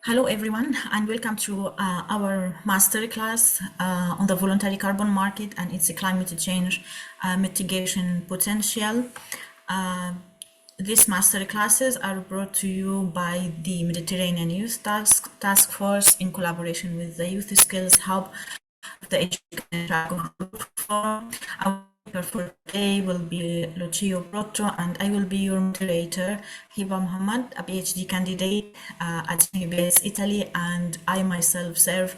Hello, everyone, and welcome to our masterclass on the voluntary carbon market and its climate change mitigation potential. These masterclasses are brought to you by the Mediterranean Youth Task Force in collaboration with the Youth Skills Hub of the Education Forum. Our speaker for today will be Lucio Brotto, and I will be your moderator, Hiba Muhammad, a PhD candidate at UBS Italy, and I myself serve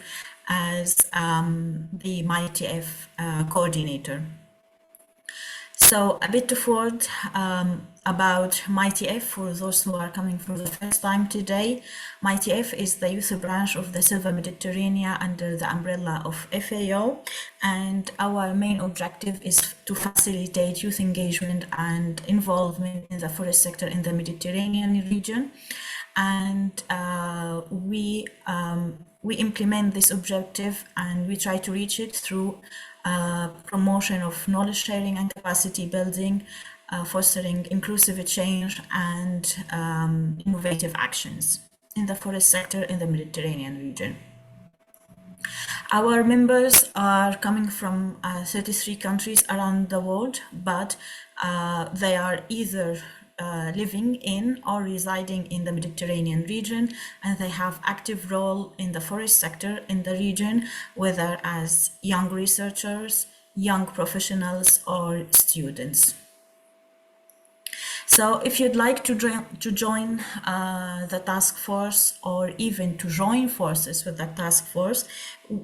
as the MYTF coordinator. So a bit of word about MYTF for those who are coming for the first time today. MYTF is the youth branch of the Silva Mediterranean under the umbrella of FAO, and our main objective is to facilitate youth engagement and involvement in the forest sector in the Mediterranean region. And we implement this objective and we try to reach it through promotion of knowledge sharing and capacity building, fostering inclusive change and innovative actions in the forest sector in the Mediterranean region. Our members are coming from 33 countries around the world, but they are either living in or residing in the Mediterranean region, and they have active role in the forest sector in the region, whether as young researchers, young professionals, or students. So if you'd like to join the task force or even to join forces with that task force,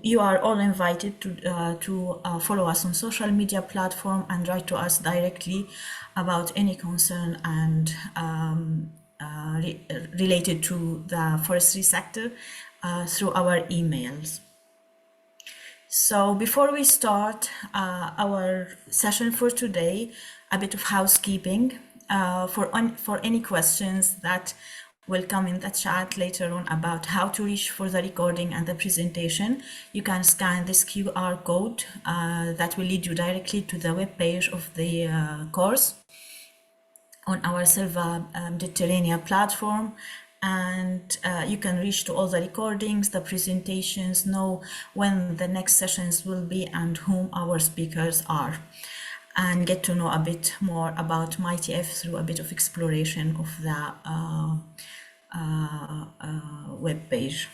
you are all invited to follow us on social media platform and write to us directly about any concern and related to the forestry sector through our emails. So before we start our session for today, a bit of housekeeping. For any questions that will come in the chat later on about how to reach for the recording and the presentation, you can scan this QR code that will lead you directly to the web page of the course on our Silva Mediterranean platform. And you can reach to all the recordings, the presentations, know when the next sessions will be and whom our speakers are, and get to know a bit more about MYTF through a bit of exploration of the web page.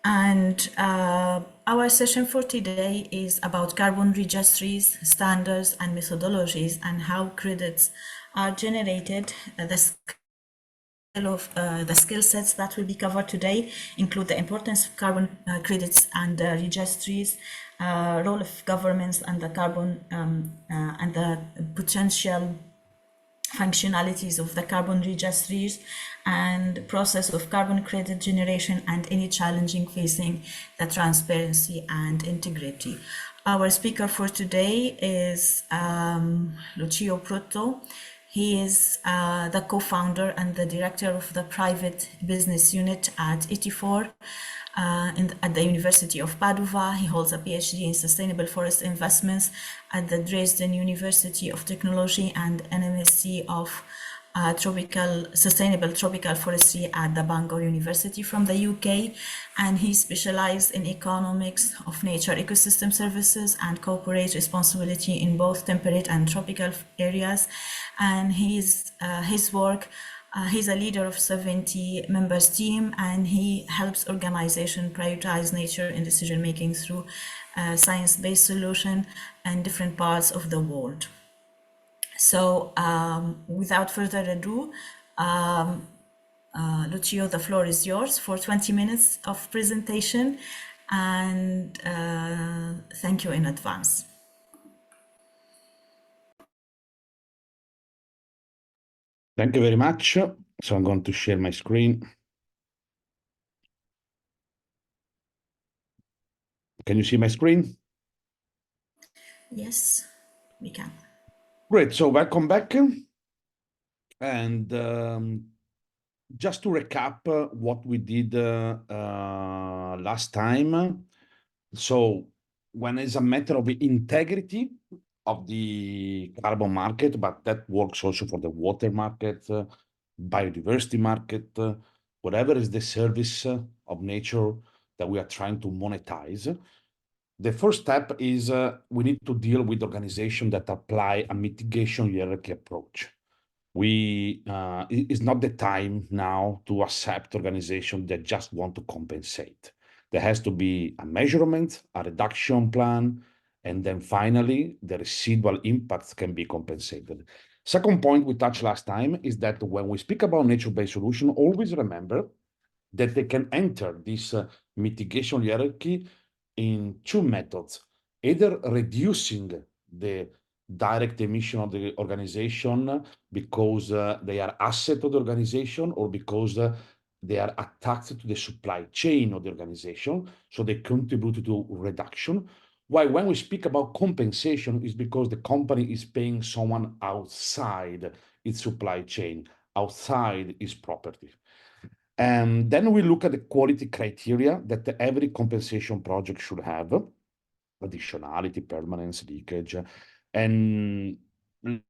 And our session for today is about carbon registries, standards, and methodologies, and how credits are generated. The skill sets that will be covered today include the importance of carbon credits and registries, role of governments and the carbon and the potential functionalities of the carbon registries, and process of carbon credit generation, and any challenging facing the transparency and integrity. Our speaker for today is Lucio Brotto. He is the co-founder and the director of the private business unit at ETIFOR at the University of Padova. He holds a PhD in sustainable forest investments at the Dresden University of Technology and an MSc of Sustainable Tropical Forestry at the Bangor University from the UK, and he specialized in economics of nature ecosystem services and corporate responsibility in both temperate and tropical areas. And his work, he's a leader of 70 members team, and he helps organizations prioritize nature in decision making through science-based solution in different parts of the world. So without further ado, Lucio, the floor is yours for 20 minutes of presentation, and thank you in advance. Thank you very much. So I'm going to share my screen. Can you see my screen? Yes, we can. Great. So welcome back. And just to recap what we did last time. So when it's a matter of integrity of the carbon market, but that works also for the water market, biodiversity market, whatever is the service of nature that we are trying to monetize, the first step is we need to deal with organizations that apply a mitigation hierarchy approach. It's not the time now to accept organizations that just want to compensate. There has to be a measurement, a reduction plan, and then finally, the residual impacts can be compensated. Second point we touched last time is that when we speak about nature-based solution, always remember that they can enter this mitigation hierarchy in two methods, either reducing the direct emission of the organization because they are asset of the organization or because they are attached to the supply chain of the organization, so they contribute to reduction. While when we speak about compensation, is because the company is paying someone outside its supply chain, outside its property. And then we look at the quality criteria that every compensation project should have: additionality, permanence, leakage. And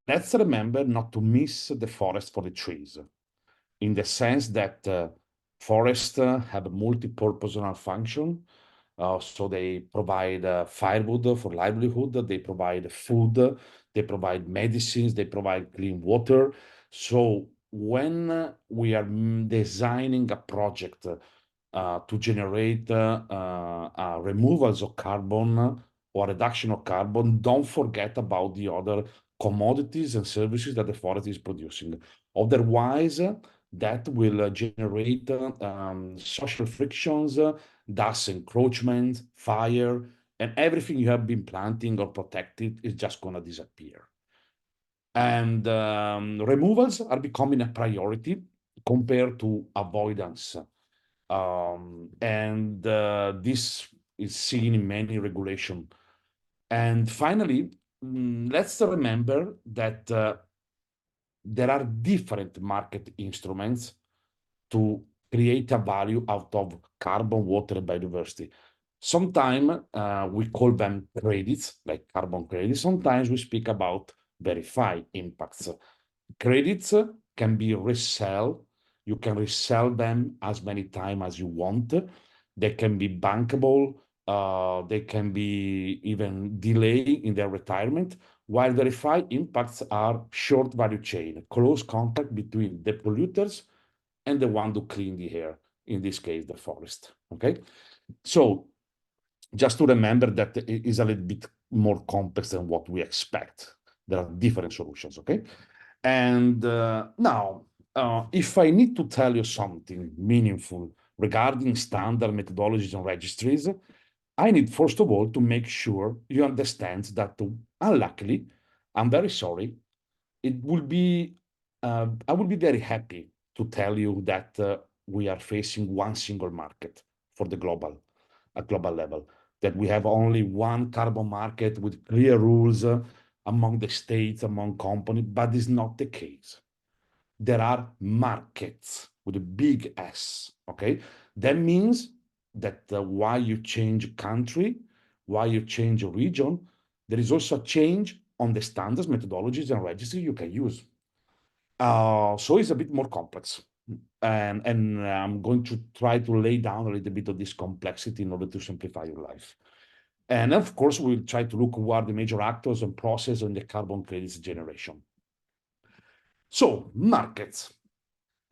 let's remember not to miss the forest for the trees, in the sense that forests have a multi-purpose function. So they provide firewood for livelihood, they provide food, they provide medicines, they provide clean water. So when we are designing a project to generate removals of carbon or reduction of carbon, don't forget about the other commodities and services that the forest is producing. Otherwise, that will generate social frictions, dust encroachment, fire, and everything you have been planting or protected is just going to disappear. And removals are becoming a priority compared to avoidance. And this is seen in many regulations. And finally, let's remember that there are different market instruments to create a value out of carbon, water, and biodiversity. Sometimes we call them credits, like carbon credits. Sometimes we speak about verified impacts. Credits can be resell. You can resell them as many times as you want. They can be bankable. They can be even delayed in their retirement, while verified impacts are short value chain, close contact between the polluters and the one to clean the air, in this case, the forest. Okay, so just to remember that it is a little bit more complex than what we expect. There are different solutions. Okay, and now, if I need to tell you something meaningful regarding standard methodologies and registries, I need, first of all, to make sure you understand that, unluckily, I'm very sorry, it will be, I will be very happy to tell you that we are facing one single market for the global, at global level, that we have only one carbon market with clear rules among the states, among companies, but it's not the case. There are markets with a big S, okay? That means that while you change country, while you change a region, there is also a change on the standards, methodologies, and registry you can use. So it's a bit more complex. And I'm going to try to lay down a little bit of this complexity in order to simplify your life. And of course, we'll try to look who are the major actors and process in the carbon credits generation. So markets.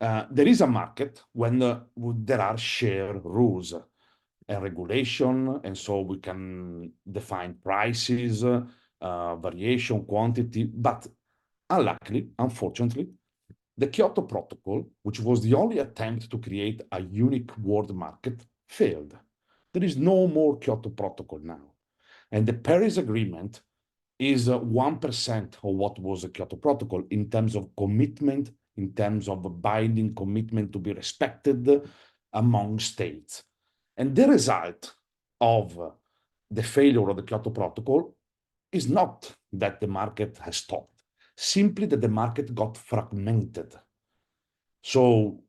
There is a market when there are shared rules and regulation, and so we can define prices, variation, quantity, but unluckily, unfortunately, the Kyoto Protocol, which was the only attempt to create a unique world market, failed. There is no more Kyoto Protocol now. And the Paris Agreement is 1% of what was the Kyoto Protocol in terms of commitment, in terms of a binding commitment to be respected among states. And the result of the failure of the Kyoto Protocol is not that the market has stopped, simply that the market got fragmented. So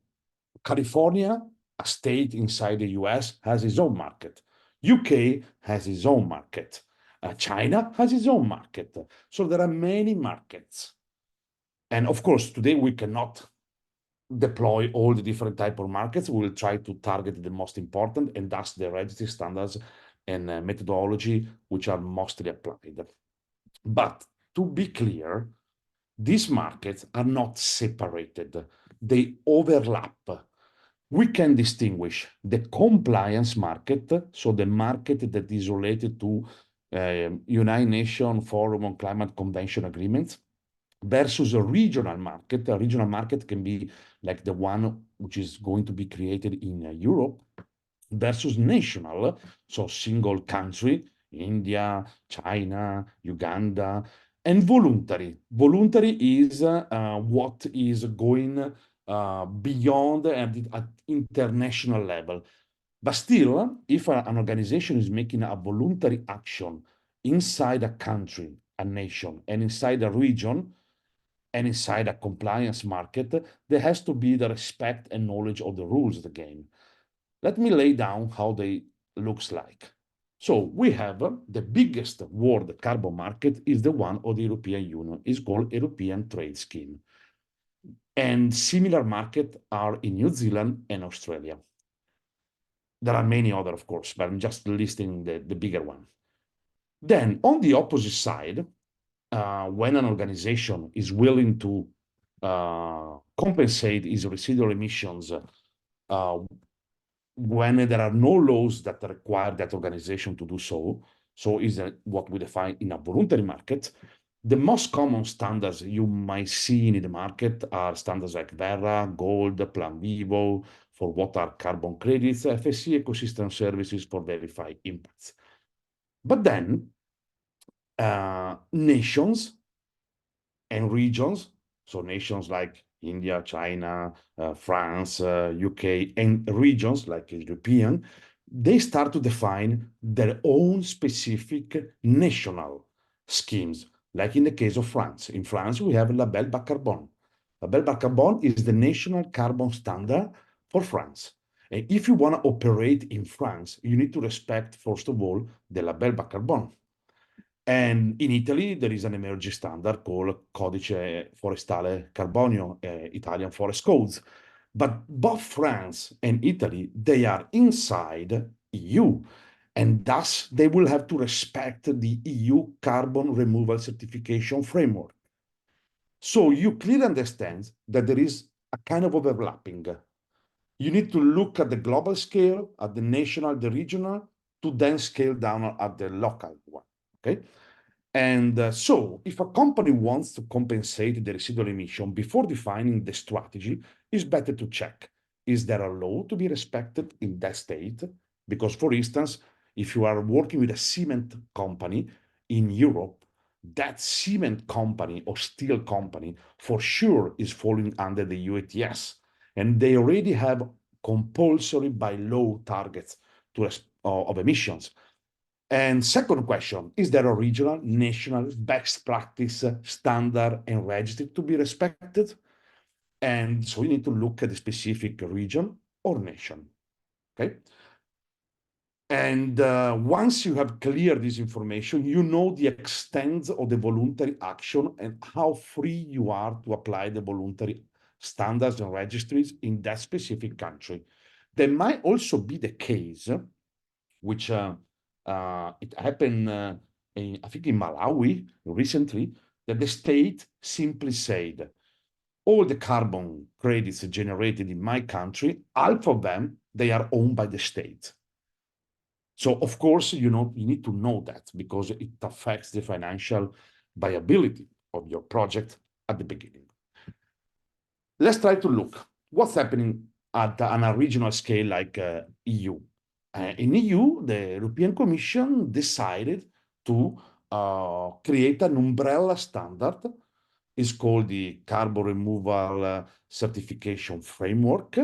California, a state inside the US, has its own market. UK has its own market. China has its own market. So there are many markets. And of course, today we cannot deploy all the different type of markets. We will try to target the most important, and thus the registry standards and methodology which are mostly applied. But to be clear, these markets are not separated. They overlap. We can distinguish the compliance market, so the market that is related to United Nations Forum on Climate Convention agreements, versus a regional market. A regional market can be like the one which is going to be created in Europe, versus national, so single country, India, China, Uganda, and voluntary. Voluntary is what is going beyond at international level. But still, if an organization is making a voluntary action inside a country, a nation, and inside a region, and inside a compliance market, there has to be the respect and knowledge of the rules of the game. Let me lay down how they looks like. So we have the biggest world carbon market is the one of the European Union. It's called European Trade Scheme. And similar markets are in New Zealand and Australia. There are many other, of course, but I'm just listing the bigger one. Then on the opposite side, when an organization is willing to compensate its residual emissions when there are no laws that require that organization to do so, so is what we define in a voluntary market. The most common standards you might see in the market are standards like Verra, Gold, Plan Vivo for what are carbon credits, FSC ecosystem services for verified impacts. But then nations and regions, so nations like India, China, France, UK, and regions like European, they start to define their own specific national schemes, like in the case of France. In France, we have Label Bas Carbone. Label Bas Carbone is the national carbon standard for France. And if you want to operate in France, you need to respect, first of all, the Label Bas Carbone. And in Italy, there is an emerging standard called Codice Forestale Carbonio, Italian Forest Codes. But both France and Italy, they are inside EU, and thus they will have to respect the EU carbon removal certification framework. So you clearly understand that there is a kind of overlapping. You need to look at the global scale, at the national, the regional, to then scale down at the local one. Okay. And so if a company wants to compensate the residual emission before defining the strategy, it's better to check, is there a law to be respected in that state? Because, for instance, if you are working with a cement company in Europe, that cement company or steel company for sure is falling under the EU ETS, and they already have compulsory by law targets of emissions. And second question, is there a regional, national best practice standard and registry to be respected? And so you need to look at the specific region or nation, okay? And once you have cleared this information, you know the extent of the voluntary action and how free you are to apply the voluntary standards and registries in that specific country. There might also be the case, which it happened, I think in Malawi recently, that the state simply said, all the carbon credits generated in my country, half of them, they are owned by the state. So of course, you need to know that because it affects the financial viability of your project at the beginning. Let's try to look what's happening at on a regional scale like EU. In EU, the European Commission decided to create an umbrella standard. It's called the Carbon Removal Certification Framework,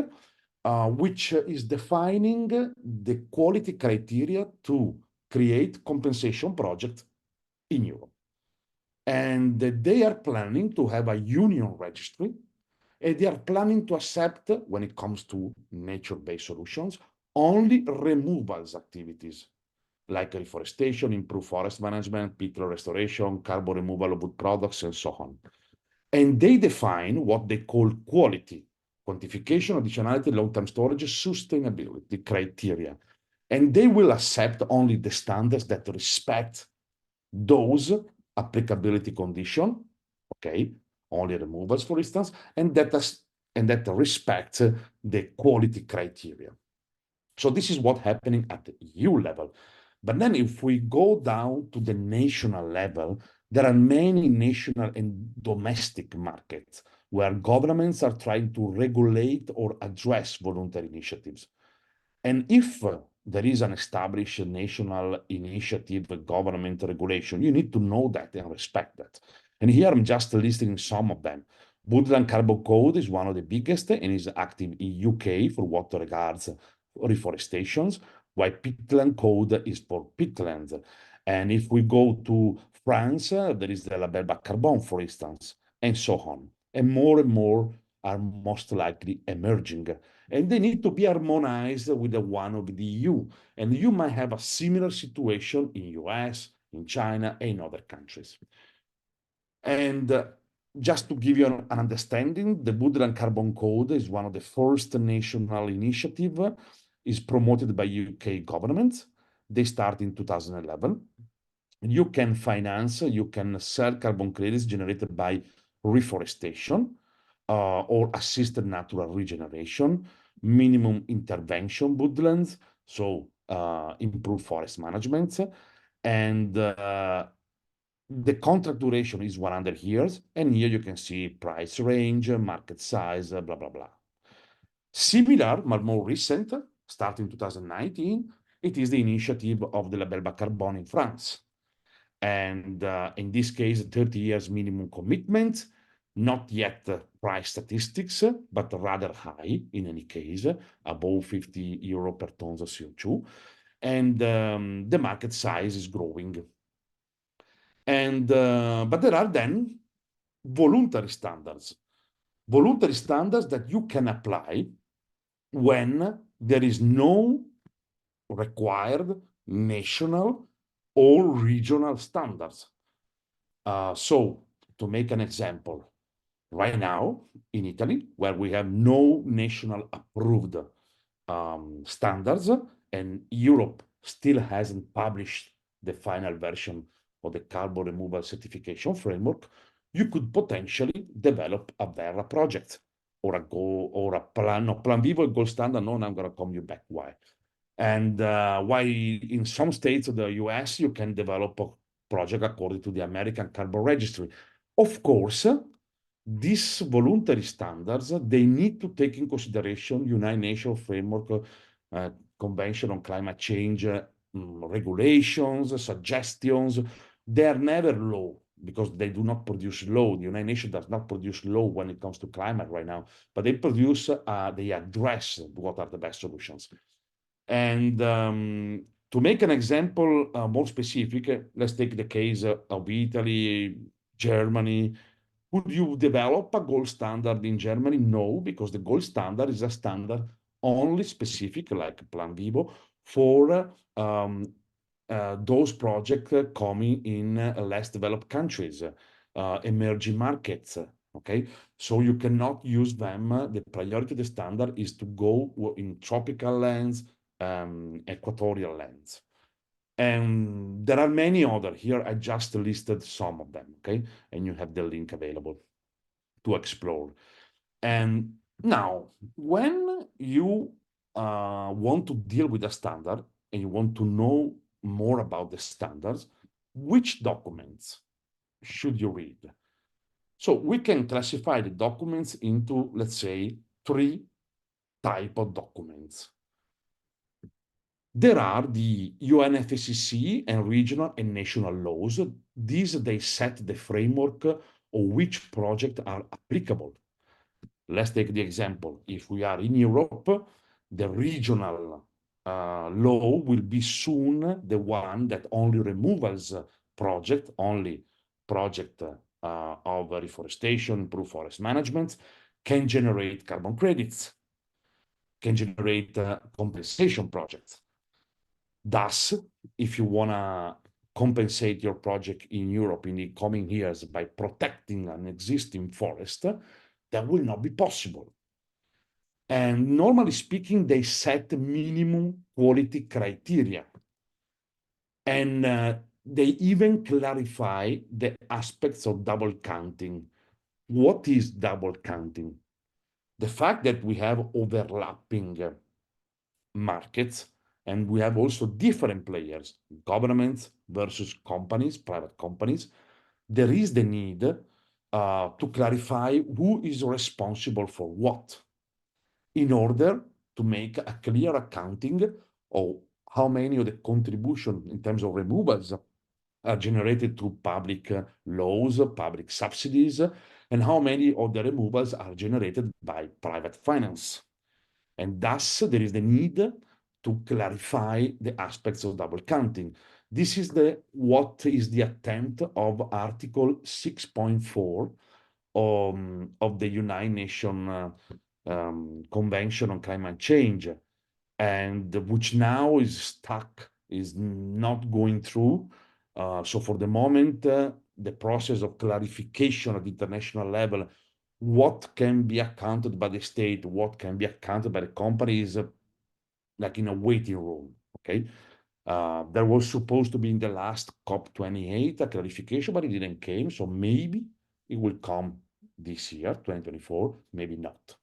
which is defining the quality criteria to create compensation projects in Europe. And they are planning to have a union registry, and they are planning to accept, when it comes to nature-based solutions, only removals activities like reforestation, improved forest management, peatland restoration, carbon removal of wood products, and so on. And they define what they call quality quantification, additionality, long-term storage, sustainability criteria. And they will accept only the standards that respect those applicability condition, okay, only removals, for instance, and that respect the quality criteria. So this is what's happening at the EU level. But then if we go down to the national level, there are many national and domestic markets where governments are trying to regulate or address voluntary initiatives. And if there is an established national initiative, government regulation, you need to know that and respect that. And here I'm just listing some of them. Woodland Carbon Code is one of the biggest and is active in UK for what regards reforestation, while Peatland Code is for peatlands. And if we go to France, there is the Label Bas Carbone, for instance, and so on. And more are most likely emerging. And they need to be harmonized with the one of the EU. And you might have a similar situation in US, in China, and in other countries. And just to give you an understanding, the Woodland Carbon Code is one of the first national initiative, is promoted by UK government. They start in 2011. You can finance, you can sell carbon credits generated by reforestation or assisted natural regeneration, minimum intervention woodlands, so improve forest management, and the contract duration is 100 years, and here you can see price range, market size, blah, blah, blah. Similar, but more recent, starting 2019, it is the initiative of the Label Bas Carbone in France. And in this case, 30 years minimum commitment, not yet price statistics, but rather high in any case, above 50 euro per tons of CO2. And the market size is growing. And but there are then voluntary standards that you can apply when there is no required national or regional standards. So to make an example, right now in Italy, where we have no national approved standards, and Europe still hasn't published the final version of the carbon removal certification framework, you could potentially develop a Verra project or a goal or a plan. No, Plan Vivo and Gold Standard. No, I'm going to come you back why. And why in some states of the US, you can develop a project according to the American Carbon Registry. Of course, these voluntary standards, they need to take in consideration United Nations Framework Convention on Climate Change regulations, suggestions. They are never law because they do not produce law. The United Nations does not produce law when it comes to climate right now, but they produce, they address what are the best solutions. And to make an example more specific, let's take the case of Italy, Germany. Could you develop a gold standard in Germany? No, because the gold standard is a standard only specific, like Plan Vivo, for those projects coming in less developed countries, emerging markets. Okay, so you cannot use them. The priority of the standard is to go in tropical lands, equatorial lands. And there are many other here. I just listed some of them, okay? And you have the link available to explore. And now, when you want to deal with a standard and you want to know more about the standards, which documents should you read? So we can classify the documents into, let's say, 3 types of documents. There are the UNFCCC and regional and national laws. These, they set the framework of which projects are applicable. Let's take the example. If we are in Europe, the regional law will be soon the one that only removals project, only project of reforestation, improve forest management, can generate carbon credits, can generate compensation projects. Thus, if you want to compensate your project in Europe in the coming years by protecting an existing forest, that will not be possible. And normally speaking, they set minimum quality criteria. And they even clarify the aspects of double counting. What is double counting? The fact that we have overlapping markets and we have also different players, governments versus companies, private companies, there is the need to clarify who is responsible for what in order to make a clear accounting of how many of the contribution in terms of removals are generated through public laws, public subsidies, and how many of the removals are generated by private finance. And thus, there is the need to clarify the aspects of double counting. This is what is the attempt of Article 6.4 of the United Nations Convention on Climate Change, and which now is stuck, is not going through. So for the moment, the process of clarification at the international level, what can be accounted by the state, what can be accounted by the company is like in a waiting room, okay? There was supposed to be in the last COP28 a clarification, but it didn't came, so maybe it will come this year, 2024, maybe not.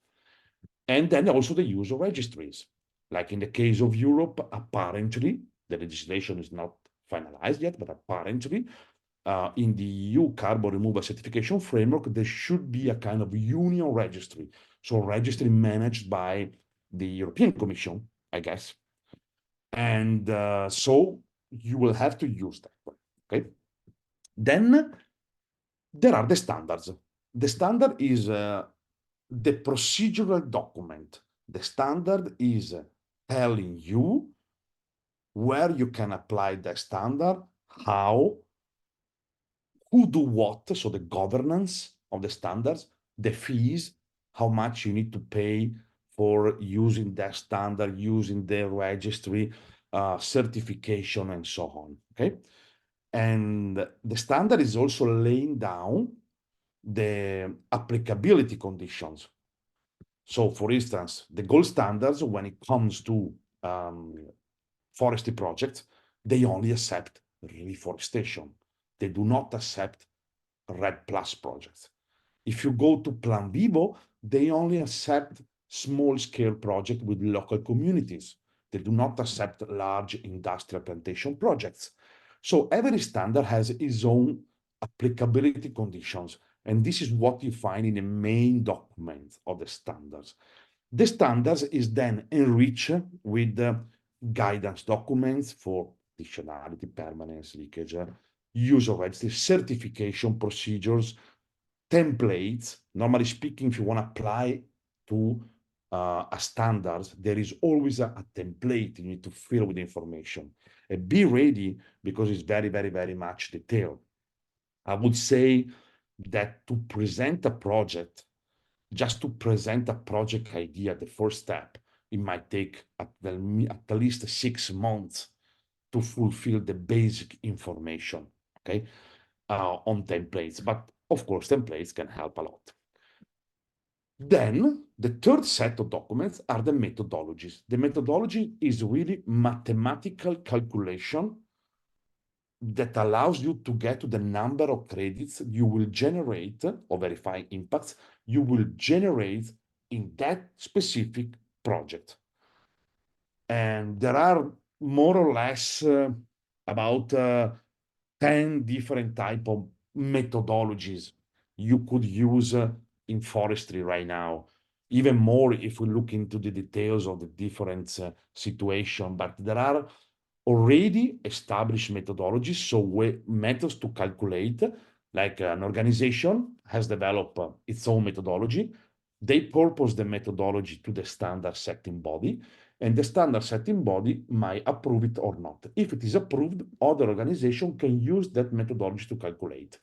And then also the use of registries. Like in the case of Europe, apparently, the legislation is not finalized yet, but apparently, in the EU carbon removal certification framework, there should be a kind of union registry. So a registry managed by the European Commission, I guess. And so you will have to use that one, okay? Then there are the standards. The standard is the procedural document. The standard is telling you where you can apply the standard, how, who do what, so the governance of the standards, the fees, how much you need to pay for using that standard, using the registry, certification, and so on, okay? And the standard is also laying down the applicability conditions. So, for instance, the gold standards, when it comes to forestry projects, they only accept reforestation. They do not accept RED Plus projects. If you go to Plan Vivo, they only accept small-scale projects with local communities. They do not accept large industrial plantation projects. So every standard has its own applicability conditions, and this is what you find in the main document of the standards. The standards is then enriched with guidance documents for additionality, permanence, leakage, use of registry, certification procedures, templates. Normally speaking, if you want to apply to a standards, there is always a template you need to fill with information. And be ready because it's very, very, very much detailed. I would say that to present a project, just to present a project idea, the first step, it might take at least 6 months to fulfill the basic information, okay, on templates. But of course, templates can help a lot. Then the third set of documents are the methodologies. The methodology is really mathematical calculation that allows you to get to the number of credits you will generate or verify impacts you will generate in that specific project. And there are more or less about 10 different type of methodologies you could use in forestry right now. Even more if we look into the details of the different situation, but there are already established methodologies, so methods to calculate, like an organization has developed its own methodology. They purpose the methodology to the standard setting body, and the standard setting body might approve it or not. If it is approved, other organization can use that methodology to calculate.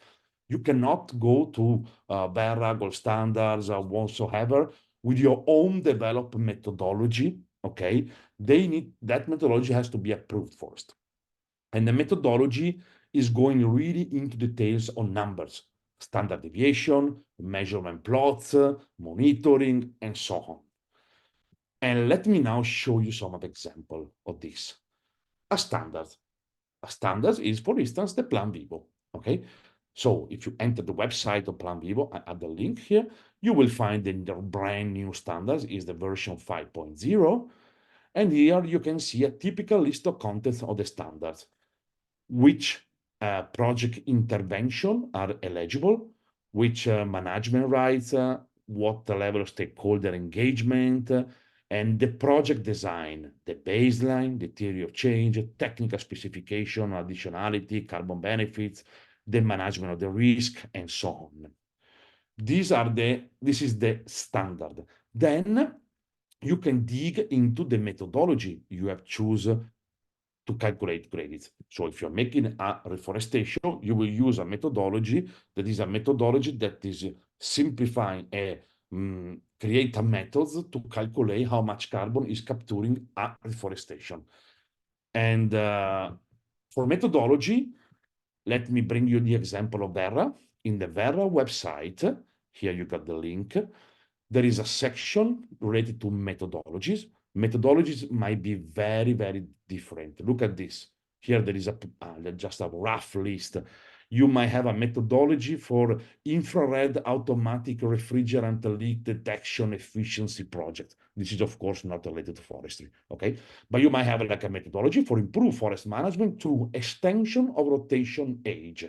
You cannot go to Verra, Gold Standards, or whatsoever with your own developed methodology, okay? That methodology has to be approved first. And the methodology is going really into details on numbers, standard deviation, measurement plots, monitoring, and so on. And let me now show you some of example of this. A standard. A standard is, for instance, the Plan Vivo, okay? So if you enter the website of Plan Vivo, I add the link here, you will find the brand new standards is the version 5.0. And here you can see a typical list of contents of the standards, which project intervention are eligible, which management rights, what the level of stakeholder engagement, and the project design, the baseline, the theory of change, technical specification, additionality, carbon benefits, the management of the risk, and so on. This is the standard. Then you can dig into the methodology you have chosen to calculate credits. So if you're making a reforestation, you will use a methodology that is simplifying create a method to calculate how much carbon is capturing a reforestation. And for methodology, let me bring you the example of Verra. In the Verra website, here you got the link, there is a section related to methodologies. Methodologies might be very, very different. Look at this. Here there is just a rough list. You might have a methodology for infrared automatic refrigerant leak detection efficiency project. This is, of course, not related to forestry, okay? But you might have like a methodology for improved forest management through extension of rotation age.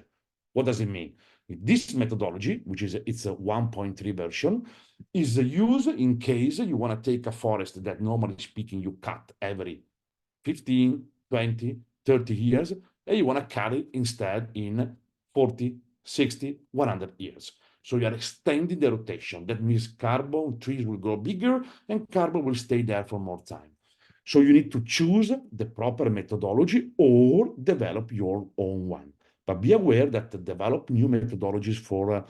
What does it mean? This methodology, which is it's a 1.3 version, is used in case you want to take a forest that normally speaking you cut every 15, 20, 30 years, and you want to cut it instead in 40, 60, 100 years. So you are extending the rotation. That means carbon trees will grow bigger and carbon will stay there for more time. So you need to choose the proper methodology or develop your own one. But be aware that to develop new methodologies for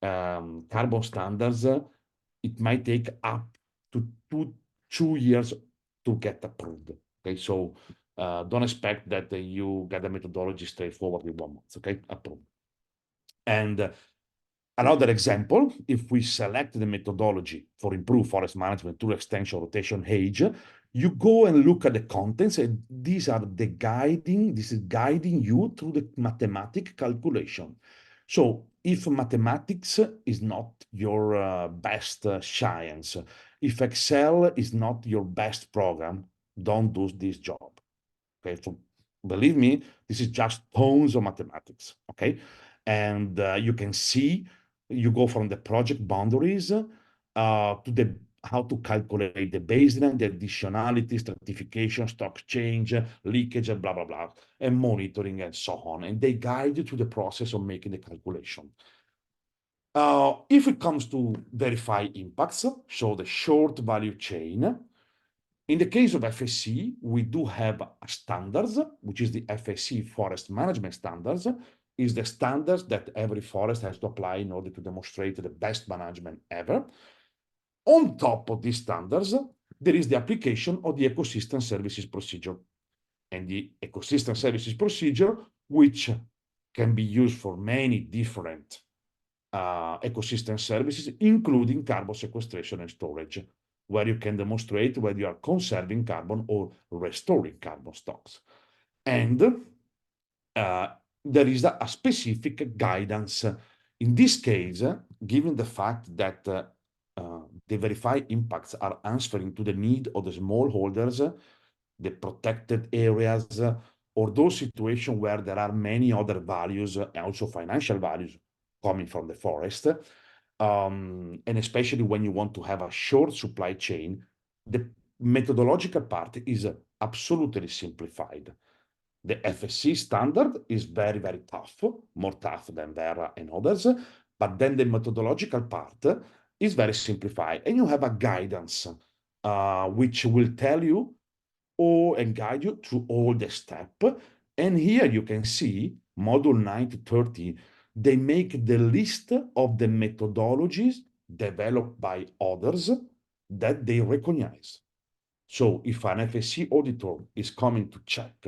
carbon standards, it might take up to 2 years to get approved. Okay, so don't expect that you get a methodology straightforward in 1 month. Okay, approved. And another example, if we select the methodology for improved forest management through extension rotation age, you go and look at the contents, and these are the guiding, this is guiding you through the mathematic calculation. So if mathematics is not your best science, if Excel is not your best program, don't do this job. Okay, so believe me, this is just tons of mathematics. Okay, and you can see you go from the project boundaries to the how to calculate the baseline, the additionality, stratification, stock change, leakage, and blah, blah, blah, and monitoring and so on. And they guide you to the process of making the calculation. If it comes to verify impacts, so the short value chain, in the case of FSC, we do have standards, which is the FSC Forest Management Standards, is the standards that every forest has to apply in order to demonstrate the best management ever. On top of these standards, there is the application of the Ecosystem Services Procedure. And the Ecosystem Services Procedure, which can be used for many different ecosystem services, including carbon sequestration and storage, where you can demonstrate whether you are conserving carbon or restoring carbon stocks. And there is a specific guidance. In this case, given the fact that the verified impacts are answering to the need of the smallholders, the protected areas, or those situations where there are many other values, also financial values coming from the forest, and especially when you want to have a short supply chain, the methodological part is absolutely simplified. The FSC standard is very, very tough, more tough than Verra and others, but then the methodological part is very simplified, and you have a guidance which will tell you and guide you through all the steps. And here you can see module 9 to 30, they make the list of the methodologies developed by others that they recognize. So if an FSC auditor is coming to check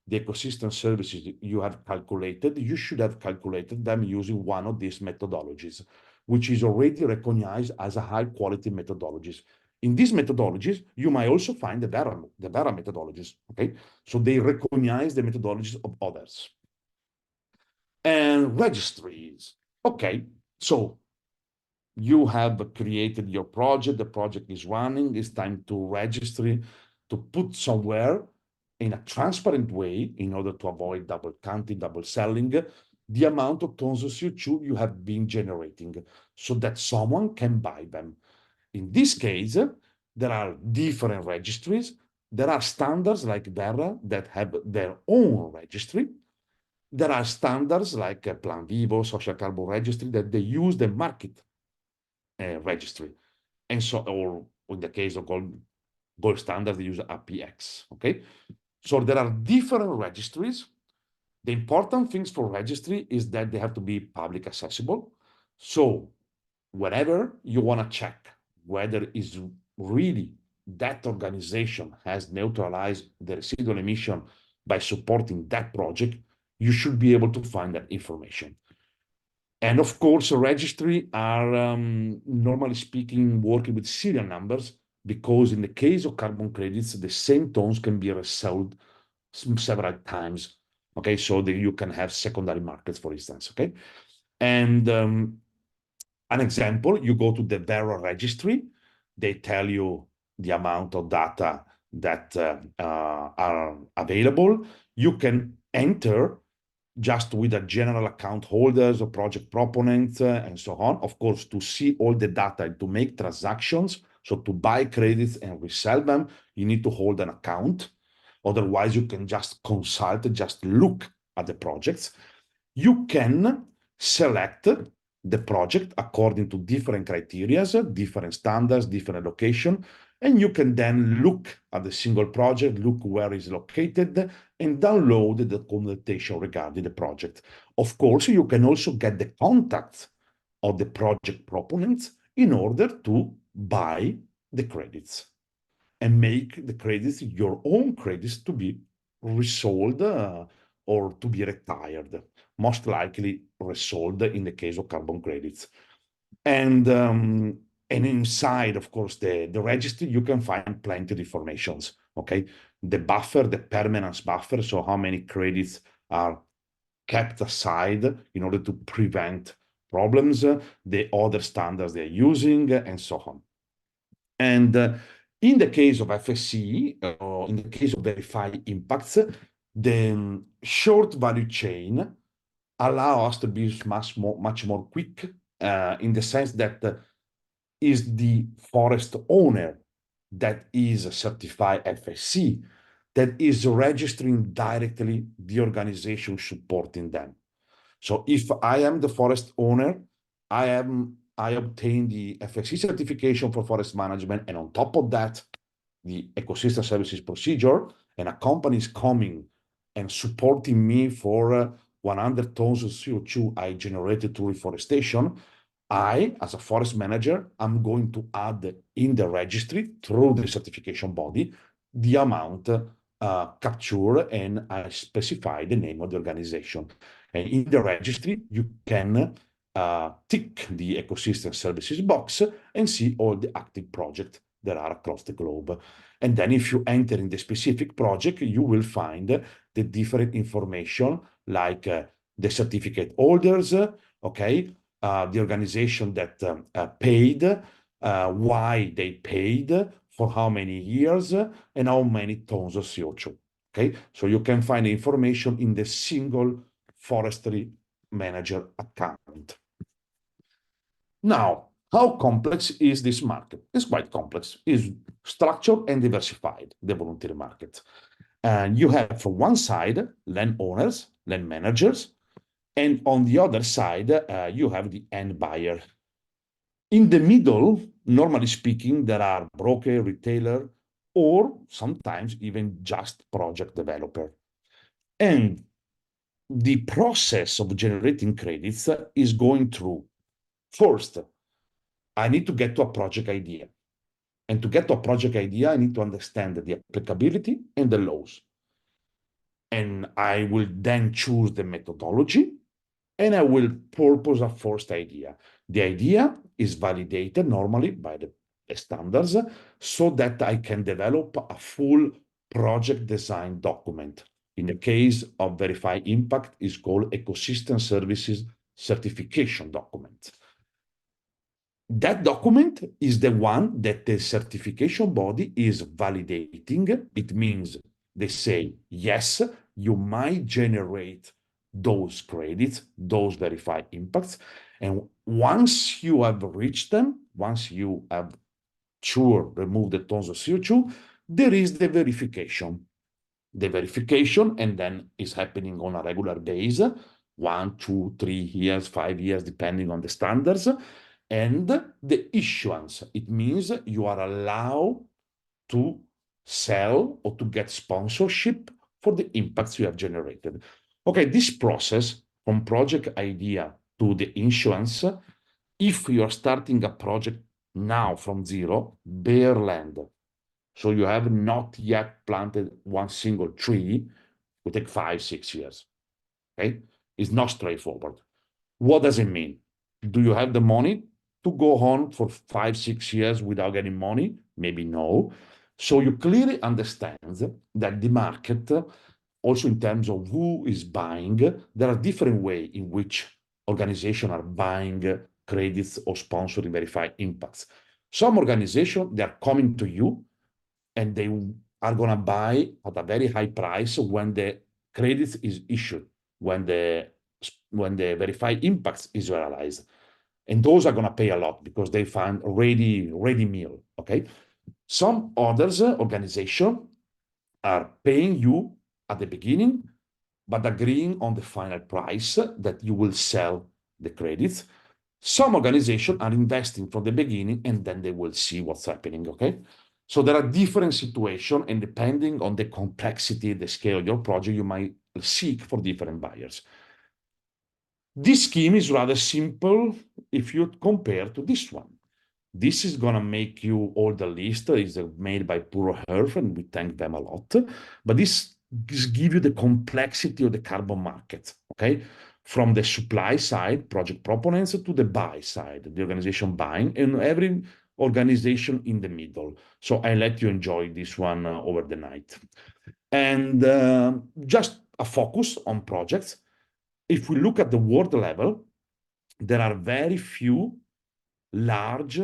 the ecosystem services you have calculated, you should have calculated them using one of these methodologies, which is already recognized as a high quality methodologies. In these methodologies, you might also find the Vera methodologies, okay? So they recognize the methodologies of others. And registries, okay, so you have created your project, the project is running, it's time to register, to put somewhere in a transparent way in order to avoid double counting, double selling, the amount of tons of CO2 you have been generating so that someone can buy them. In this case, there are different registries. There are standards like Verra that have their own registry. There are standards like Plan Vivo, Social Carbon Registry, that they use the market registry. And so, or in the case of gold standard, they use APX, okay? So there are different registries. The important things for registry is that they have to be public accessible. So whenever you want to check whether is really that organization has neutralized the residual emission by supporting that project, you should be able to find that information. And of course, a registry are normally speaking working with serial numbers, because in the case of carbon credits, the same tons can be resold several times. Okay, so that you can have secondary markets, for instance. Okay, and an example, you go to the Verra registry, they tell you the amount of data that are available. You can enter just with a general account holders or project proponents and so on, of course, to see all the data and to make transactions. So to buy credits and resell them, you need to hold an account. Otherwise, you can just consult, just look at the projects. You can select the project according to different criteria, different standards, different location, and you can then look at the single project, look where it's located, and download the documentation regarding the project. Of course, you can also get the contacts of the project proponents in order to buy the credits and make the credits your own credits to be resold or to be retired, most likely resold in the case of carbon credits. And inside, of course, the registry, you can find plenty of informations, okay? The buffer, the permanence buffer, so how many credits are kept aside in order to prevent problems, the other standards they're using, and so on. And in the case of FSC, or in the case of verified impacts, the short value chain allow us to be much more quick in the sense that is the forest owner that is a certified FSC that is registering directly the organization supporting them. So if I am the forest owner, I obtain the FSC certification for forest management, and on top of that, the ecosystem services procedure, and a company is coming and supporting me for 100 tons of CO2 I generated through reforestation. I, as a forest manager, I'm going to add in the registry through the certification body the amount captured, and I specify the name of the organization. And in the registry, you can tick the ecosystem services box and see all the active projects that are across the globe. And then if you enter in the specific project, you will find the different information like the certificate holders, okay, the organization that paid, why they paid, for how many years, and how many tons of CO2. Okay, so you can find the information in the single forestry manager account. Now, how complex is this market? It's quite complex. It's structured and diversified, the voluntary market. And you have from one side landowners, land managers, and on the other side, you have the end buyer. In the middle, normally speaking, there are broker, retailer, or sometimes even just project developer. And the process of generating credits is going through, first, I need to get to a project idea. And to get to a project idea, I need to understand the applicability and the laws. And I will then choose the methodology, and I will propose a first idea. The idea is validated normally by the standards so that I can develop a full project design document. In the case of Verify Impact, is called Ecosystem Services Certification Document. That document is the one that the certification body is validating. It means they say, yes, you might generate those credits, those verified impacts. And once you have reached them, once you have removed the tons of CO2, there is the verification. The verification, and then is happening on a regular basis, 1, 2, 3 years, 5 years, depending on the standards. And the issuance, it means you are allowed to sell or to get sponsorship for the impacts you have generated. Okay, this process from project idea to the issuance, if you are starting a project now from zero, bare land, so you have not yet planted one single tree, will take 5, 6 years. Okay, it's not straightforward. What does it mean? Do you have the money to go on for 5, 6 years without getting money? Maybe no. So you clearly understand that the market, also in terms of who is buying, there are different ways in which organizations are buying credits or sponsoring verified impacts. Some organizations, they are coming to you and they are going to buy at a very high price when the credit is issued, when the verified impacts is realized. And those are going to pay a lot because they find ready meal, okay? Some others organization are paying you at the beginning, but agreeing on the final price that you will sell the credits. Some organizations are investing from the beginning and then they will see what's happening, okay? So there are different situations, and depending on the complexity, the scale of your project, you might seek for different buyers. This scheme is rather simple if you compare to this one. This is going to make you all the list is made by Puro Earth, and we thank them a lot. But this gives you the complexity of the carbon market, okay? From the supply side, project proponents, to the buy side, the organization buying, and every organization in the middle. So I let you enjoy this one over the night. And just a focus on projects. If we look at the world level, there are very few large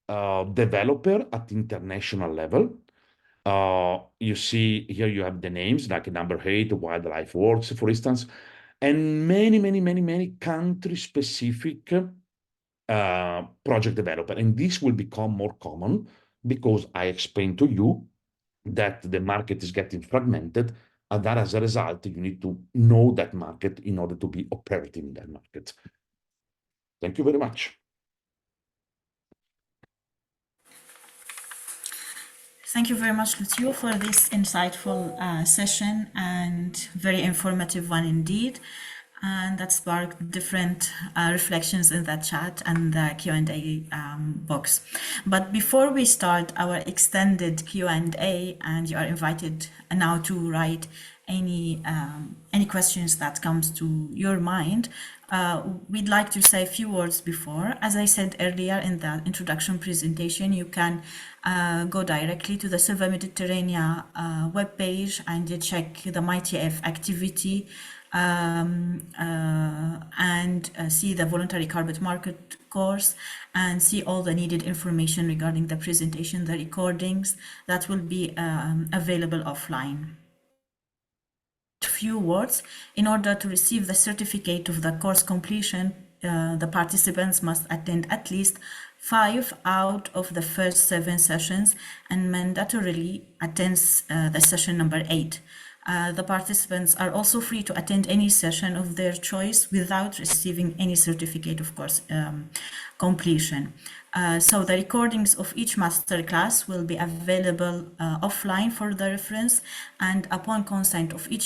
developer at international level. You see here you have the names like number 8, Wildlife Works, for instance, and many country-specific project developer. And this will become more common because I explained to you that the market is getting fragmented, and that as a result, you need to know that market in order to be operating in that market. Thank you very much. Thank you very much, Lucio, for this insightful session and very informative one indeed. And that sparked different reflections in that chat and the Q&A box. But before we start our extended Q&A, and you are invited now to write any questions that comes to your mind, we'd like to say a few words before. As I said earlier in the introduction presentation, you can go directly to the Silver Mediterranean webpage and you check the MYTF activity and see the Voluntary Carbon Market course and see all the needed information regarding the presentation, the recordings that will be available offline. Few words. In order to receive the certificate of the course completion, the participants must attend at least 5 out of the first 7 sessions and mandatorily attends the session number 8. The participants are also free to attend any session of their choice without receiving any certificate of course completion. So the recordings of each masterclass will be available offline for the reference, and upon consent of each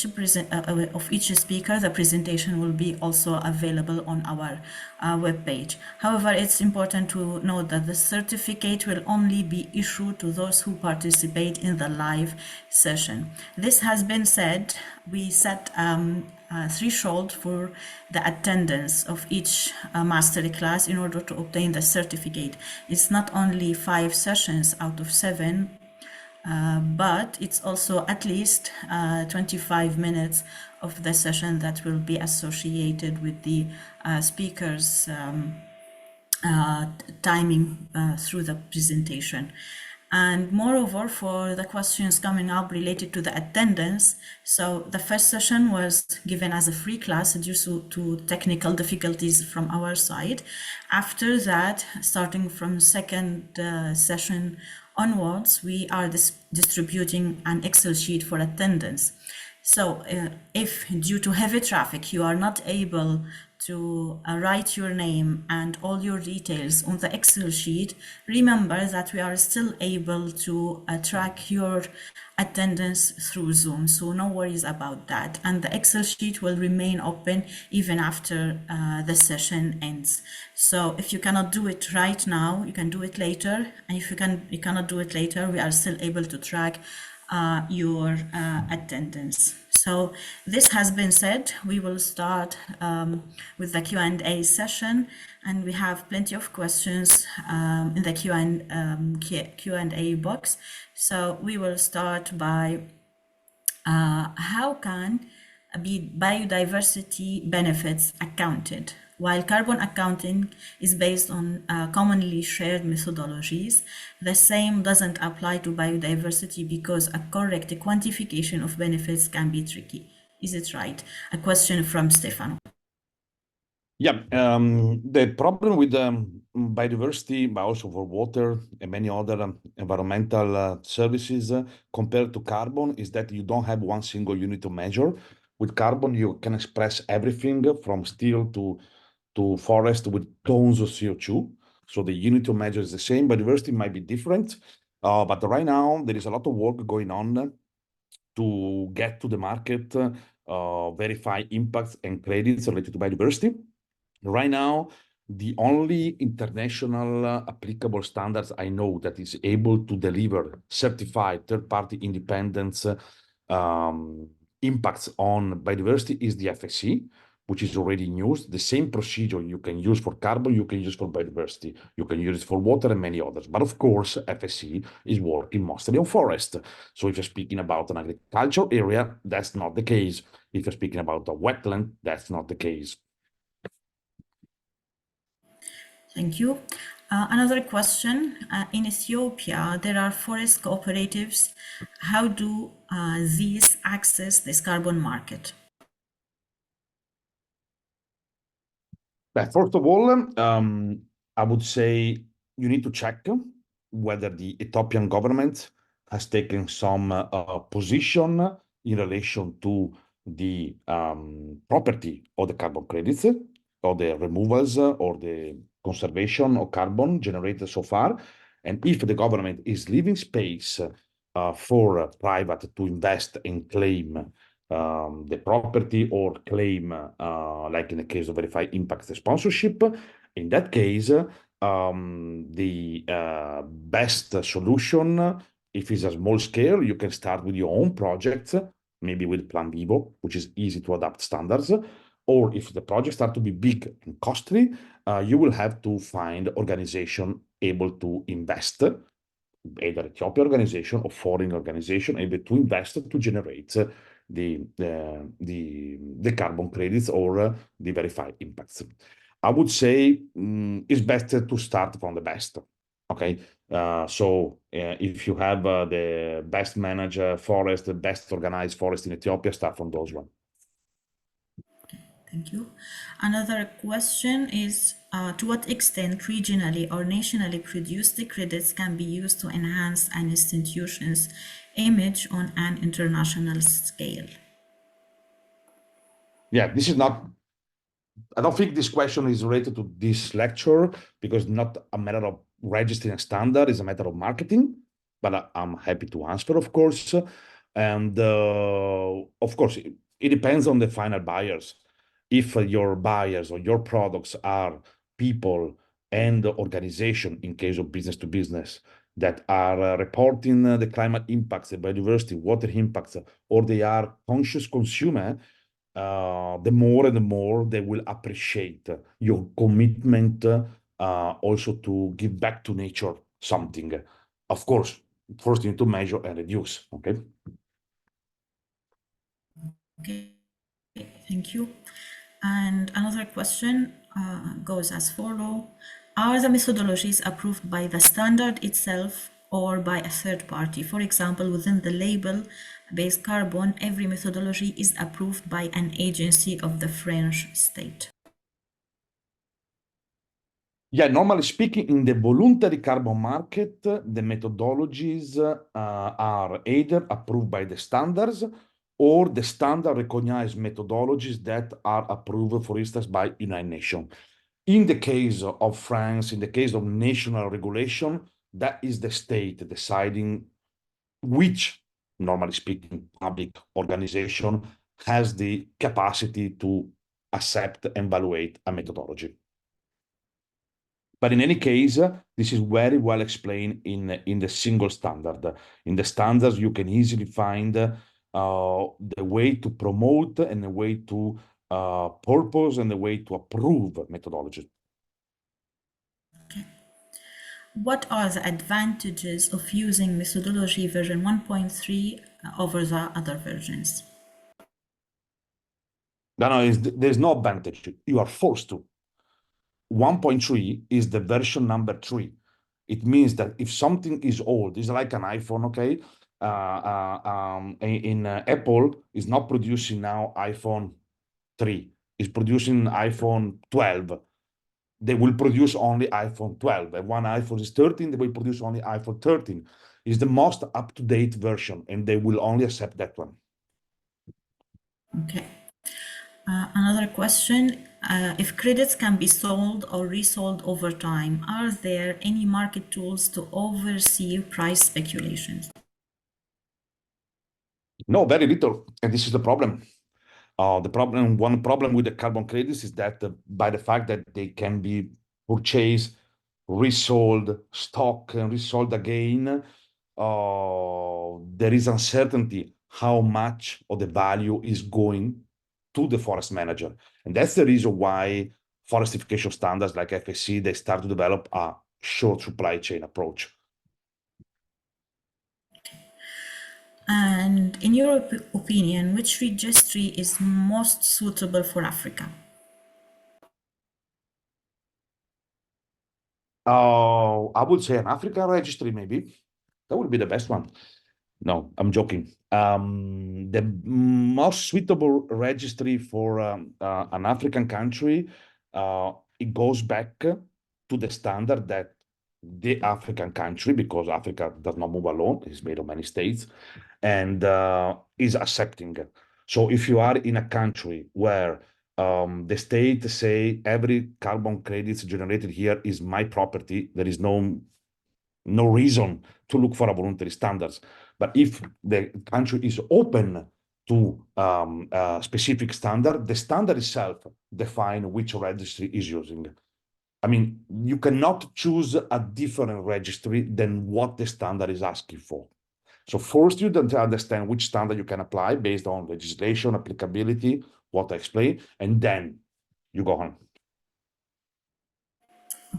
speaker, the presentation will be also available on our webpage. However, it's important to note that the certificate will only be issued to those who participate in the live session. This has been said, we set threshold for the attendance of each mastery class in order to obtain the certificate. It's not only 5 sessions out of 7, but it's also at least 25 minutes of the session that will be associated with the speaker's timing through the presentation. And moreover, for the questions coming up related to the attendance, so the first session was given as a free class due to technical difficulties from our side. After that, starting from second session onwards, we are distributing an Excel sheet for attendance. So if due to heavy traffic, you are not able to write your name and all your details on the Excel sheet, remember that we are still able to track your attendance through Zoom. So no worries about that. And the Excel sheet will remain open even after the session ends. So if you cannot do it right now, you can do it later. And if you cannot do it later, we are still able to track your attendance. So this has been said, we will start with the Q&A session, and we have plenty of questions in the Q&A box. So we will start by how can biodiversity benefits accounted? While carbon accounting is based on commonly shared methodologies, the same doesn't apply to biodiversity because a correct quantification of benefits can be tricky. Is it right? A question from Stefano. Yeah, the problem with biodiversity, but also for water and many other environmental services compared to carbon is that you don't have one single unit of measure. With carbon, you can express everything from steel to forest with tons of CO2. So the unit of measure is the same. Biodiversity might be different, but right now there is a lot of work going on to get to the market, verify impacts and credits related to biodiversity. Right now, the only international applicable standards I know that is able to deliver certified third-party independence impacts on biodiversity is the FSC, which is already in use. The same procedure you can use for carbon, you can use for biodiversity. You can use it for water and many others. But of course, FSC is working mostly on forest. So if you're speaking about an agricultural area, that's not the case. If you're speaking about a wetland, that's not the case. Thank you. Another question. In Ethiopia, there are forest cooperatives. How do these access this carbon market? But first of all, I would say you need to check whether the Ethiopian government has taken some position in relation to the property of the carbon credits or the removals or the conservation of carbon generated so far. And if the government is leaving space for private to invest and claim the property or claim, like in the case of verified impact sponsorship, in that case, the best solution, if it's a small scale, you can start with your own project, maybe with Plan Vivo, which is easy to adapt standards. Or if the projects start to be big and costly, you will have to find organization able to invest, either Ethiopian organization or foreign organization able to invest to generate the carbon credits or the verified impacts. I would say it's better to start from the best. Okay, so if you have the best managed forest, the best organized forest in Ethiopia, start from those ones. Thank you. Another question is, to what extent regionally or nationally produced credits can be used to enhance an institution's image on an international scale? Yeah, this is not, I don't think this question is related to this lecture because not a matter of registering a standard, it's a matter of marketing, but I'm happy to answer, of course. And of course, it depends on the final buyers. If your buyers or your products are people and organization, in case of business to business, that are reporting the climate impacts, the biodiversity, water impacts, or they are conscious consumer, the more and the more they will appreciate your commitment also to give back to nature something. Of course, first you need to measure and reduce, okay? Okay, thank you. And another question goes as follow. Are the methodologies approved by the standard itself or by a third party? For example, within the label-based carbon, every methodology is approved by an agency of the French state. Yeah, normally speaking, in the voluntary carbon market, the methodologies are either approved by the standards or the standard recognized methodologies that are approved, for instance, by United Nations. In the case of France, in the case of national regulation, that is the state deciding which, normally speaking, public organization has the capacity to accept and evaluate a methodology. But in any case, this is very well explained in the single standard. In the standards, you can easily find the way to promote and the way to purpose and the way to approve methodology. Okay. What are the advantages of using methodology version 1.3 over the other versions? No, there's no advantage. You are forced to. 1.3 is the version number 3. It means that if something is old, it's like an iPhone, okay? Apple is not producing now iPhone 3, it's producing iPhone 12. They will produce only iPhone 12. And one iPhone is 13, they will produce only iPhone 13. It's the most up-to-date version, and they will only accept that one. Okay. Another question, if credits can be sold or resold over time, are there any market tools to oversee price speculations? No, very little, and this is the problem. One problem with the carbon credits is that by the fact that they can be purchased, resold, stock, and resold again, there is uncertainty how much of the value is going to the forest manager. And that's the reason why forestification standards like FSC, they start to develop a short supply chain approach. And in your opinion, which registry is most suitable for Africa? I would say an African registry, maybe. That would be the best one. No, I'm joking. The most suitable registry for an African country, it goes back to the standard that the African country, because Africa does not move alone, it's made of many states, and is accepting. So if you are in a country where the state say every carbon credits generated here is my property, there is no reason to look for a voluntary standards. But if the country is open to specific standard, the standard itself define which registry is using. I mean, you cannot choose a different registry than what the standard is asking for. So first you don't understand which standard you can apply based on legislation, applicability, what I explained, and then you go on.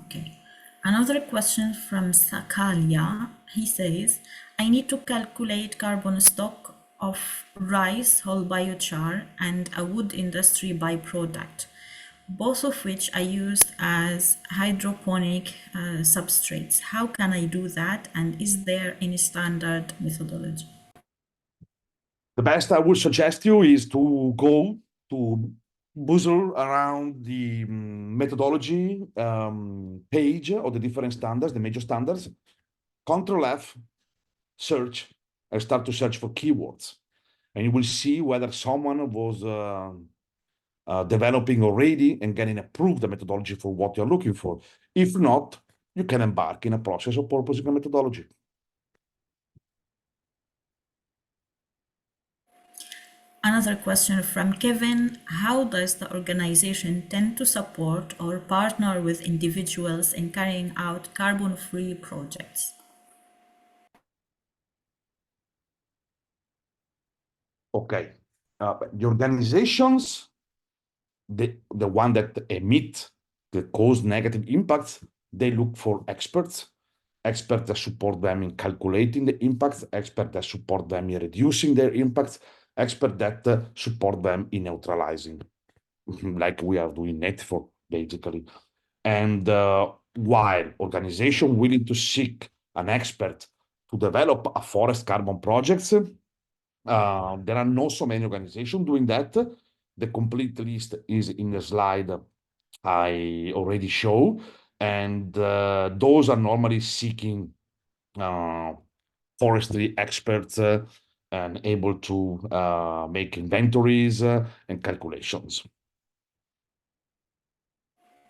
Okay. Another question from Sakalia. He says, I need to calculate carbon stock of rice, whole biochar, and a wood industry byproduct, both of which are used as hydroponic substrates. How can I do that? And is there any standard methodology? The best I would suggest you is to go to buzzle around the methodology page of the different standards, the major standards, Control F, search, and start to search for keywords. And you will see whether someone was developing already and getting approved the methodology for what you're looking for. If not, you can embark in a process of purposing a methodology. Another question from Kevin. How does the organization tend to support or partner with individuals in carrying out carbon-free projects? Okay. the organizations, the one that emit, that cause negative impacts, they look for experts that support them in calculating the impacts, experts that support them in reducing their impacts, experts that support them in neutralizing, like we are doing ETIFOR, basically. And while organizations willing to seek an expert to develop a forest carbon projects, there are not so many organizations doing that. The complete list is in the slide I already show, and those are normally seeking forestry experts and able to make inventories and calculations.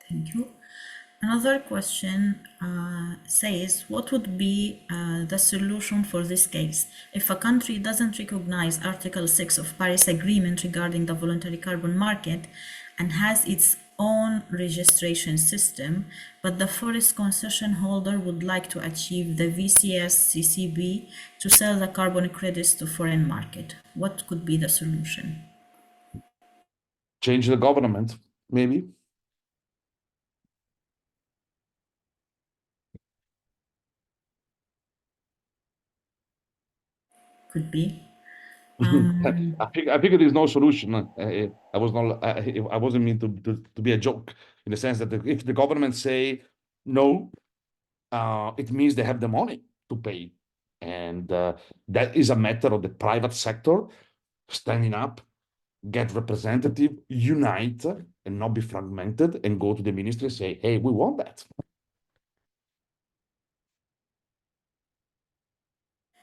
Thank you. Another question says, what would be the solution for this case if a country doesn't recognize Article 6 of Paris Agreement regarding the voluntary carbon market and has its own registration system, but the forest concession holder would like to achieve the VCS CCB to sell the carbon credits to foreign market? What could be the solution? Change the government, maybe. Could be. I think there is no solution. I was not. I wasn't mean to be a joke in the sense that if the government say no, it means they have the money to pay, and that is a matter of the private sector standing up, get representative, unite, and not be fragmented, and go to the ministry and say, "Hey, we want that."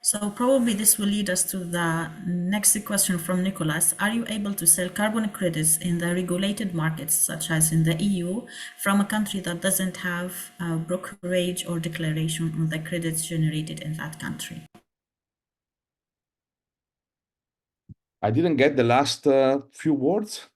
So probably this will lead us to the next question from Nicholas. Are you able to sell carbon credits in the regulated markets, such as in the EU, from a country that doesn't have a brokerage or declaration on the credits generated in that country? I didn't get the last few words.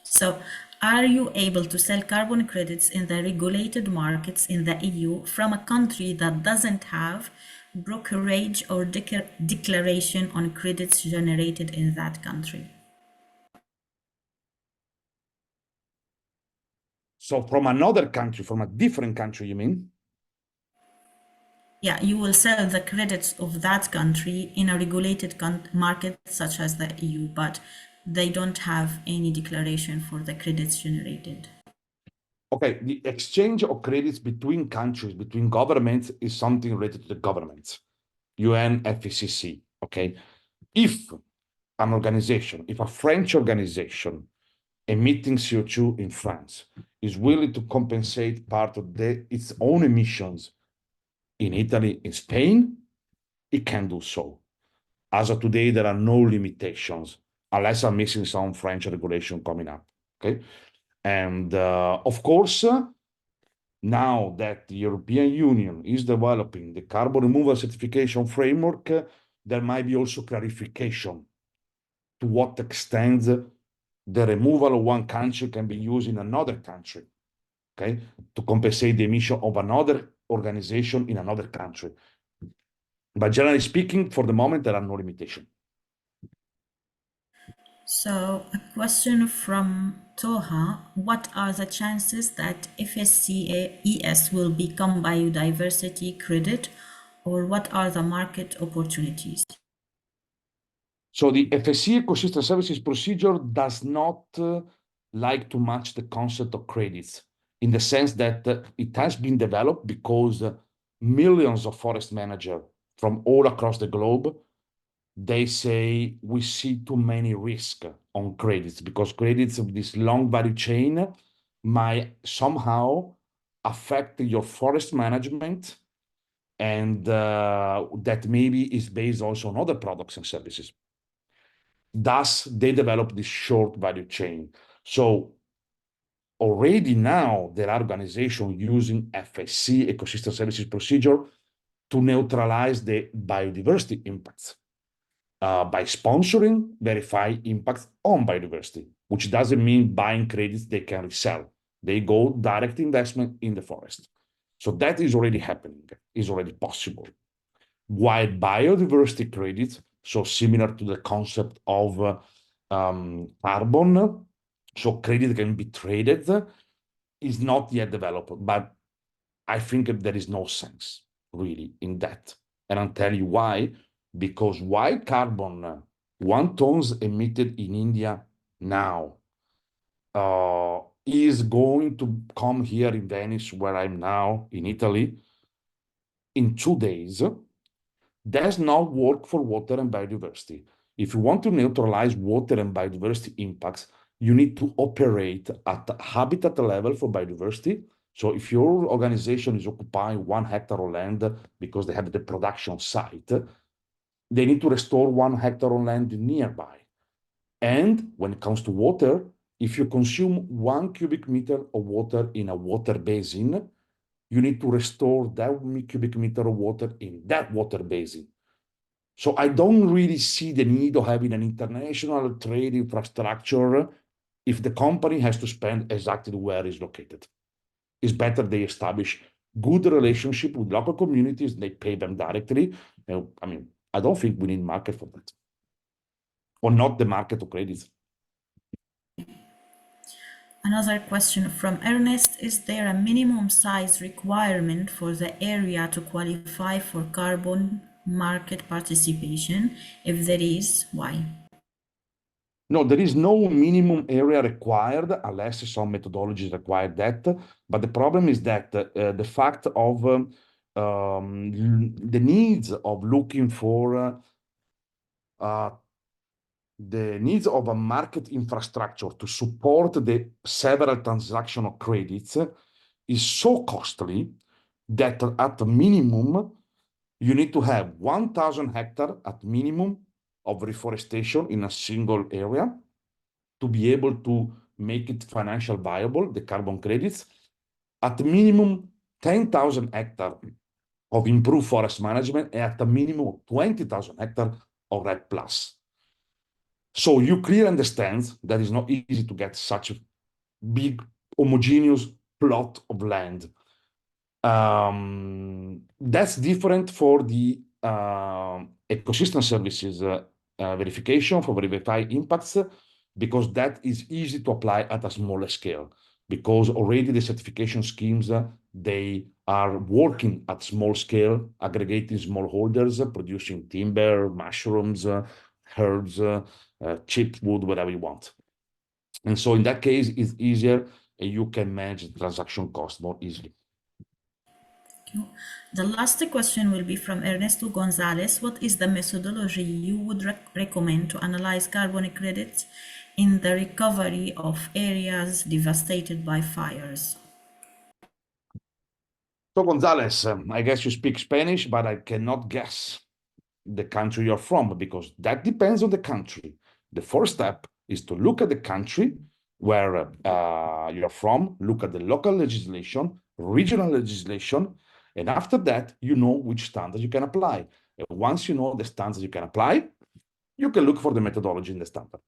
So are you able to sell carbon credits in the regulated markets in the EU from a country that doesn't have brokerage or declaration on credits generated in that country? So from another country, from a different country, you mean? Yeah, you will sell the credits of that country in a regulated market such as the EU, but they don't have any declaration for the credits generated. Okay, the exchange of credits between countries, between governments, is something related to the governments, UNFCCC. Okay, if an organization, if a French organization emitting CO2 in France is willing to compensate part of its own emissions in Italy, in Spain, it can do so. As of today, there are no limitations, unless I'm missing some French regulation coming up. Okay, and of course, now that the European Union is developing the carbon removal certification framework, there might be also clarification to what extent the removal of one country can be used in another country, okay, to compensate the emission of another organization in another country. But generally speaking, for the moment, there are no limitations. So, a question from Toha. What are the chances that FSCES will become biodiversity credit, or what are the market opportunities? So the FSC Ecosystem Services Procedure does not like to match the concept of credits in the sense that it has been developed because millions of forest managers from all across the globe, they say we see too many risks on credits because credits of this long value chain might somehow affect your forest management, and that maybe is based also on other products and services. Thus, they developed this short value chain. So already now there are organizations using FSC, Ecosystem Services Procedure, to neutralize the biodiversity impacts by sponsoring verified impacts on biodiversity, which doesn't mean buying credits they can resell. They go direct investment in the forest. So that is already happening, is already possible. While biodiversity credits, so similar to the concept of carbon, so credit can be traded, is not yet developed. But I think there is no sense really in that. And I'll tell you why. Because white carbon, 1 tons emitted in India now, is going to come here in Venice, where I'm now, in Italy, in 2 days. Does not work for water and biodiversity. If you want to neutralize water and biodiversity impacts, you need to operate at habitat level for biodiversity. So if your organization is occupying 1 hectare of land because they have the production site, they need to restore 1 hectare of land nearby. And when it comes to water, if you consume 1 cubic meter of water in a water basin, you need to restore that cubic meter of water in that water basin. So I don't really see the need of having an international trade infrastructure if the company has to spend exactly where it's located. It's better they establish good relationship with local communities, they pay them directly. I mean, I don't think we need market for that. Or not the market of credits. Another question from Ernest: is there a minimum size requirement for the area to qualify for carbon market participation? If there is, why? No, there is no minimum area required unless some methodologies require that. But the problem is that the fact of the needs of looking for the needs of a market infrastructure to support the several transactional credits is so costly that at minimum you need to have 1,000 hectares at minimum of reforestation in a single area to be able to make it financial viable, the carbon credits. At minimum 10,000 hectares of improved forest management, and at a minimum of 20,000 hectares of REDD+. So you clearly understand that it's not easy to get such a big homogeneous plot of land. That's different for the ecosystem services verification, for verify impacts, because that is easy to apply at a smaller scale, because already the certification schemes, they are working at small scale, aggregating smallholders, producing timber, mushrooms, herbs, cheap wood, whatever you want. And so in that case, it's easier and you can manage the transaction cost more easily. The last question will be from Ernesto Gonzalez. What is the methodology you would recommend to analyze carbon credits in the recovery of areas devastated by fires? So Gonzalez, I guess you speak Spanish, but I cannot guess the country you're from because that depends on the country. The first step is to look at the country where you're from, look at the local legislation, regional legislation, and after that, you know which standards you can apply. And once you know the standards you can apply, you can look for the methodology in the standard.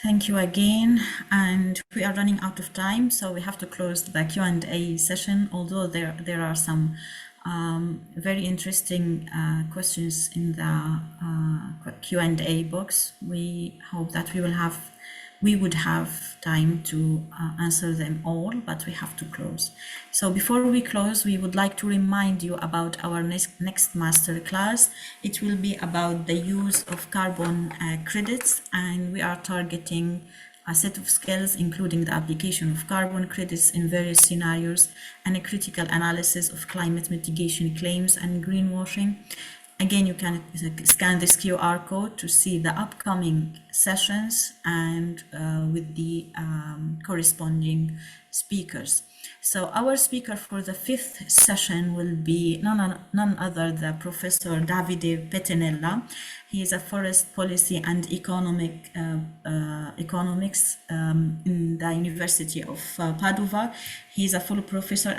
Thank you again, and we are running out of time, so we have to close the Q&A session, although there are some very interesting questions in the Q&A box. We hope that we would have time to answer them all, but we have to close. So before we close, we would like to remind you about our next masterclass. It will be about the use of carbon credits, and we are targeting a set of skills, including the application of carbon credits in various scenarios and a critical analysis of climate mitigation claims and greenwashing. Again, you can scan this QR code to see the upcoming sessions and with the corresponding speakers. So our speaker for the 5th session will be none other than Professor Davide Pettinella. He is a forest policy and economics in the University of Padova. He is a full professor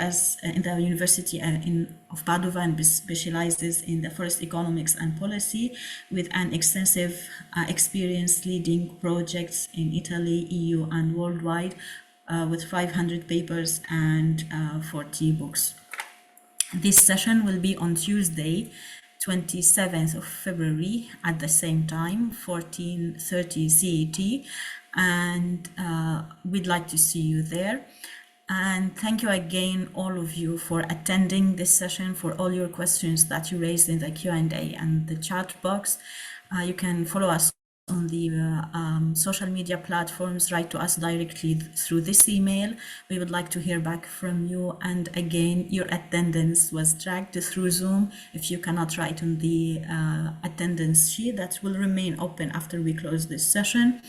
in the University of Padova and specializes in the forest economics and policy with an extensive experience leading projects in Italy, EU, and worldwide with 500 papers and 40 books. This session will be on Tuesday, 27th of February at the same time, 14:30 CET, and we'd like to see you there. And thank you again, all of you, for attending this session, for all your questions that you raised in the Q&A and the chat box. You can follow us on the social media platforms, write to us directly through this email. We would like to hear back from you. And again, your attendance was dragged through Zoom. If you cannot write on the attendance sheet, that will remain open after we close this session.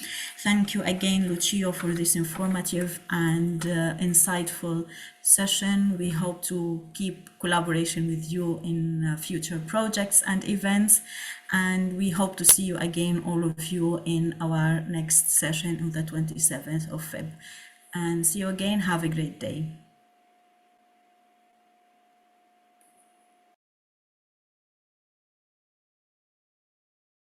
Thank you again, Lucio, for this informative and insightful session. We hope to keep collaboration with you in future projects and events. And we hope to see you again, all of you, in our next session on the 27th of Feb. And see you again. Have a great day.